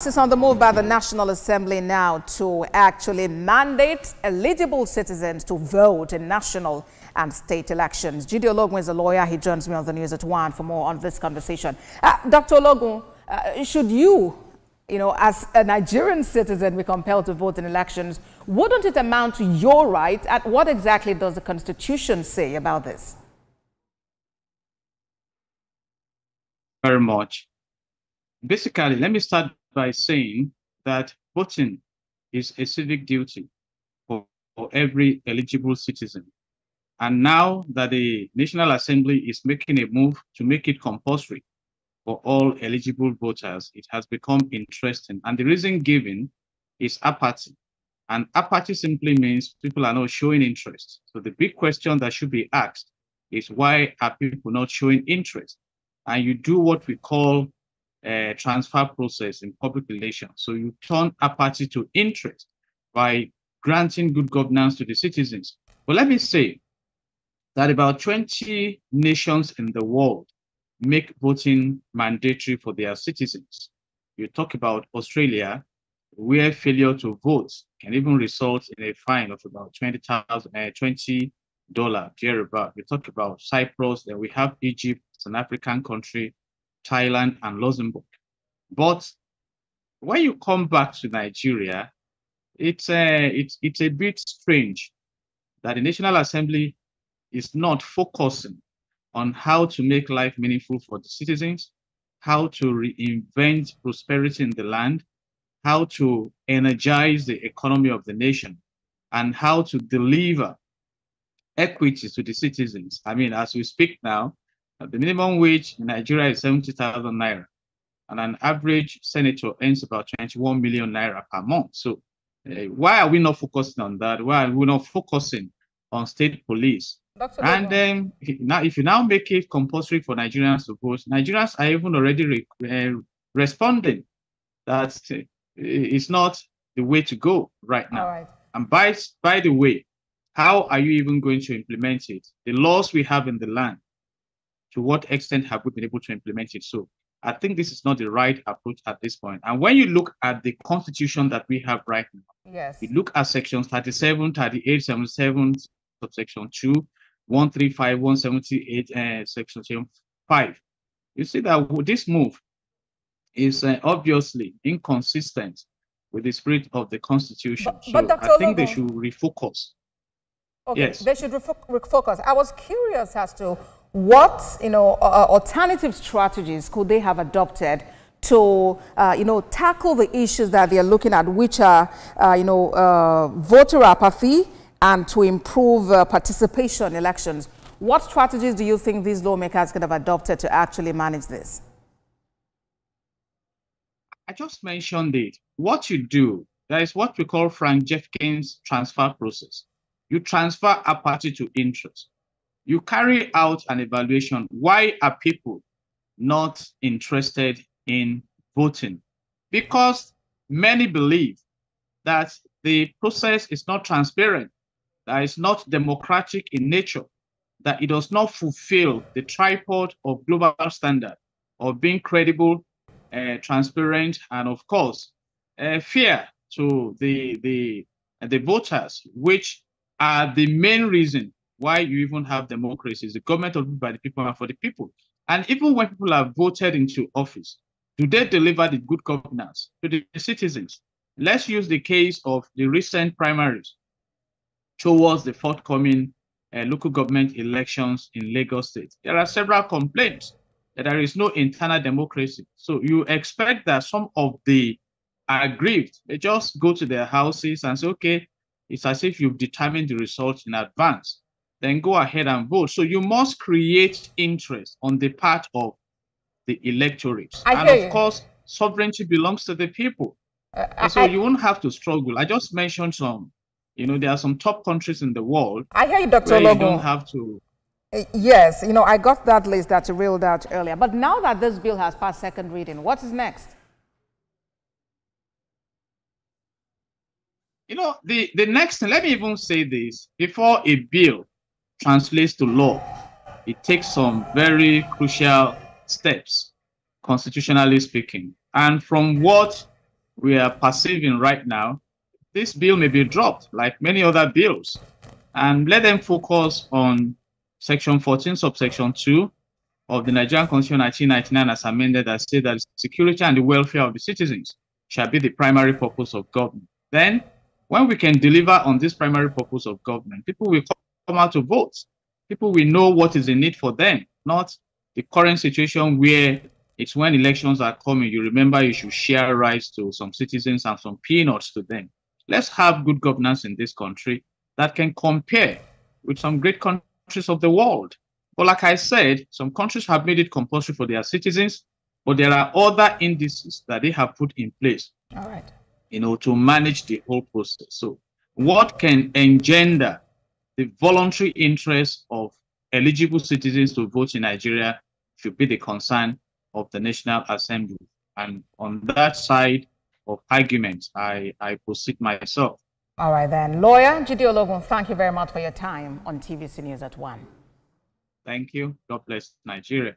This is on the move by the National Assembly now to actually mandate eligible citizens to vote in national and state elections. Judy Ologun is a lawyer. He joins me on the news at 1 for more on this conversation. Dr. Ologun, should you, as a Nigerian citizen, be compelled to vote in elections? Wouldn't it amount to your right? And what exactly does the Constitution say about this? Very much. Basically, let me start by saying that voting is a civic duty for every eligible citizen. And now that the National Assembly is making a move to make it compulsory for all eligible voters, it has become interesting. And the reason given is apathy. And apathy simply means people are not showing interest. So the big question that should be asked is, why are people not showing interest? And you do what we call a transfer process in public relations. So you turn apathy to interest by granting good governance to the citizens. But let me say that about 20 nations in the world make voting mandatory for their citizens. You talk about Australia, where failure to vote can even result in a fine of about $20 thereabout. We talk about Cyprus, then we have Egypt, it's an African country, Thailand, and Luxembourg. But when you come back to Nigeria, it's a bit strange that the National Assembly is not focusing on how to make life meaningful for the citizens, how to reinvent prosperity in the land, how to energize the economy of the nation, and how to deliver equity to the citizens. I mean, as we speak now, the minimum wage in Nigeria is 70,000 naira, and an average senator earns about 21 million naira per month. So why are we not focusing on that? Why are we not focusing on state police? And then now, if you now make it compulsory for Nigerians to vote, Nigerians are even already responding that it's not the way to go right now. Right. And by the way, how are you even going to implement it? The laws we have in the land, to what extent have we been able to implement it? So I think this is not the right approach at this point. And when you look at the constitution that we have right now, yes, you look at sections 37, 38, 77, subsection 2, 135, 178, section 5. You see that this move is obviously inconsistent with the spirit of the constitution. But so Dr. I think Ologun, they should refocus. Okay, yes, they should refocus. I was curious as to what alternative strategies could they have adopted to tackle the issues that they are looking at, which are voter apathy and to improve participation in elections. What strategies do you think these lawmakers could have adopted to actually manage this? I just mentioned it. What you do, there is what we call Frank Jeffkins transfer process. You transfer apathy to interest. You carry out an evaluation. Why are people not interested in voting? Because many believe that the process is not transparent, that it's not democratic in nature, that it does not fulfill the tripod of global standard of being credible, transparent, and of course, fair to the voters, which are the main reason why you even have democracy. Is the government of by the people and for the people. And even when people are voted into office, do they deliver the good governance to the citizens? Let's use the case of the recent primaries towards the forthcoming local government elections in Lagos State. There are several complaints that there is no internal democracy. So you expect that some of the aggrieved, they just go to their houses and say, okay, it's as if you've determined the results in advance. Then go ahead and vote. So you must create interest on the part of the electorate. And of course, sovereignty belongs to the people. So you won't have to struggle. I just mentioned some, there are some top countries in the world. I hear you, Dr. Ologun. You don't have to. Yes, I got that list that you reeled out earlier. But now that this bill has passed second reading, what is next? The next thing, let me even say this, before a bill translates to law, it takes some very crucial steps, constitutionally speaking. And from what we are perceiving right now, this bill may be dropped like many other bills, and let them focus on Section 14, subsection 2 of the Nigerian Constitution 1999 as amended, that says that security and the welfare of the citizens shall be the primary purpose of government. Then, when we can deliver on this primary purpose of government, people will come out to vote. People will know what is the need for them, not the current situation where it's when elections are coming, you remember you should share rights to some citizens and some peanuts to them. Let's have good governance in this country that can compare with some great countries of the world. But like I said, some countries have made it compulsory for their citizens, but there are other indices that they have put in place, all right, to manage the whole process. So what can engender the voluntary interest of eligible citizens to vote in Nigeria should be the concern of the National Assembly. And on that side of arguments, I proceed myself. All right then. Lawyer Jide Ologun, thank you very much for your time on TVC News at 1. Thank you. God bless Nigeria.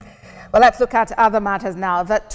Well, let's look at other matters now. That